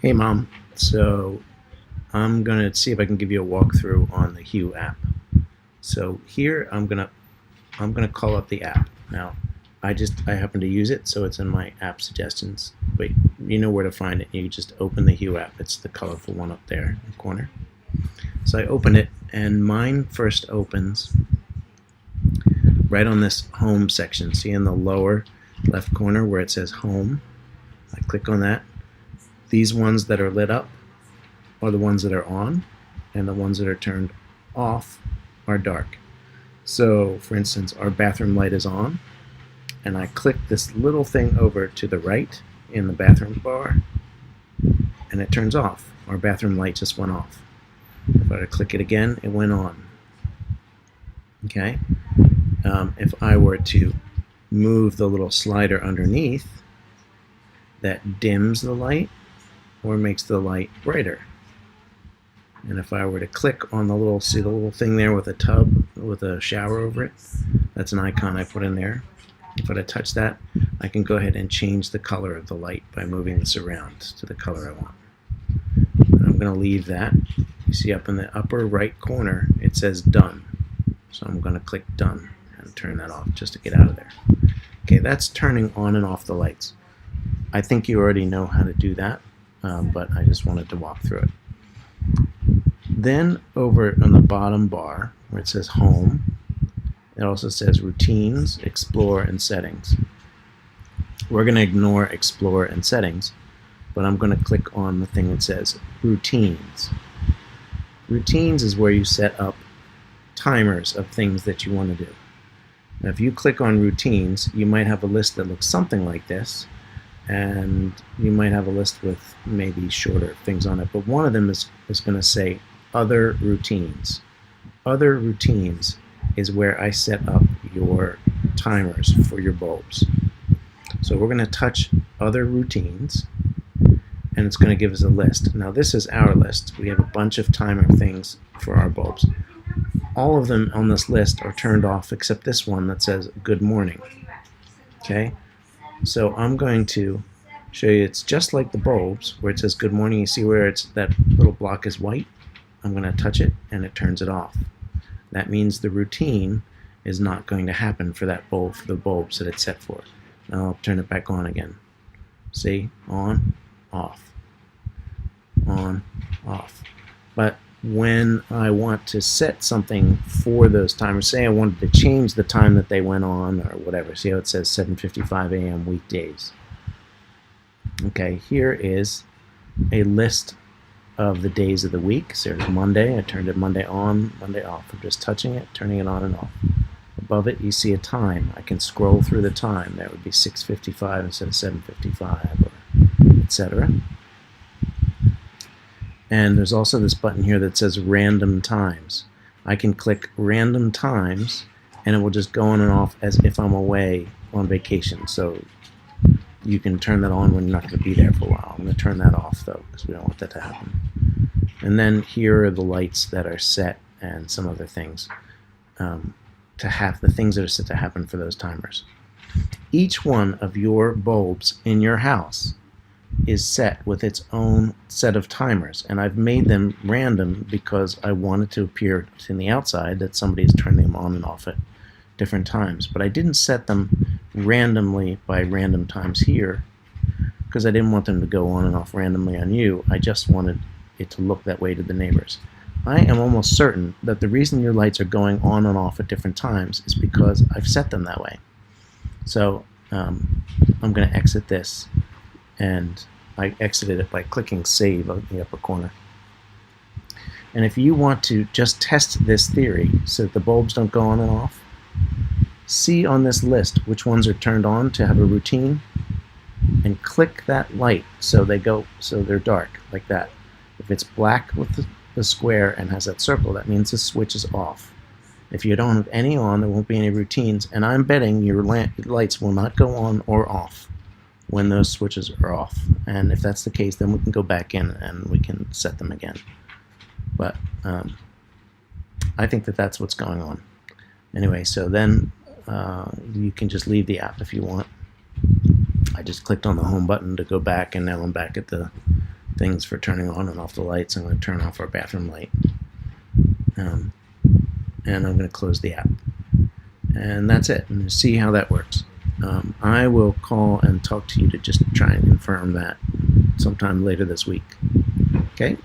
Hey Mom, so I'm gonna see if I can give you a walkthrough on the Hue app. So here I'm gonna call up the app. Now I happen to use it, so it's in my app suggestions. But you know where to find it. You just open the Hue app. It's the colorful one up there in the corner. So I open it, and mine first opens right on this home section. See in the lower left corner where it says home. I click on that. These ones that are lit up are the ones that are on, and the ones that are turned off are dark. So, for instance, our bathroom light is on, and I click this little thing over to the right in the bathroom bar, and it turns off. Our bathroom light just went off. If I were to click it again, it went on. Okay? If I were to move the little slider underneath, that dims the light or makes the light brighter. And if I were to click on the little, see the little thing there with a tub with a shower over it, that's an icon I put in there. If I touch that, I can go ahead and change the color of the light by moving this around to the color I want. And I'm going to leave that. You see up in the upper right corner, it says done. So I'm going to click done and turn that off just to get out of there. Okay, that's turning on and off the lights. I think you already know how to do that, but I just wanted to walk through it. Then over on the bottom bar where it says home, it also says routines, explore, and settings. We're going to ignore explore and settings, but I'm going to click on the thing that says routines. Routines is where you set up timers of things that you want to do. Now, if you click on routines, you might have a list that looks something like this, and you might have a list with maybe shorter things on it, but one of them is going to say other routines. Other routines is where I set up your timers for your bulbs. So we're going to touch other routines, and it's going to give us a list. Now this is our list. We have a bunch of timer things for our bulbs. All of them on this list are turned off except this one that says good morning. Okay? So I'm going to show you it's just like the bulbs where it says good morning. You see where that little block is white? I'm going to touch it and it turns it off. That means the routine is not going to happen for that bulb, for the bulbs that it's set for. Now I'll turn it back on again. See? On, off. On, off. But when I want to set something for those timers, say I wanted to change the time that they went on or whatever. See how it says 7:55 a.m. weekdays. Okay, here is a list of the days of the week. So there's Monday. I turned it Monday on, Monday off. I'm just touching it, turning it on and off. Above it, you see a time. I can scroll through the time. That would be 6:55 instead of 7:55, or etc. And there's also this button here that says random times. I can click random times, and it will just go on and off as if I'm away on vacation. So you can turn that on when you're not going to be there for a while. I'm going to turn that off, though, because we don't want that to happen. And then here are the lights that are set and some other things to have the things that are set to happen for those timers. Each one of your bulbs in your house is set with its own set of timers, and I've made them random because I wanted to appear in the outside that somebody's turning them on and off at different times. But I didn't set them randomly by random times here because I didn't want them to go on and off randomly on you. I just wanted it to look that way to the neighbors. I am almost certain that the reason your lights are going on and off at different times is because I've set them that way. So I'm going to exit this, and I exited it by clicking save on the upper corner. And if you want to just test this theory so that the bulbs don't go on and off, see on this list which ones are turned on to have a routine, and click that light so they're dark like that. If it's black with the square and has that circle, that means the switch is off. If you don't have any on, there won't be any routines, and I'm betting your lights will not go on or off when those switches are off. And if that's the case, then we can go back in and we can set them again. But I think that that's what's going on. Anyway, so then you can just leave the app if you want. I just clicked on the home button to go back, and now I'm back at the things for turning on and off the lights. I'm going to turn off our bathroom light. And I'm going to close the app. And that's it. And see how that works. I will call and talk to you to just try and confirm that sometime later this week. Okay?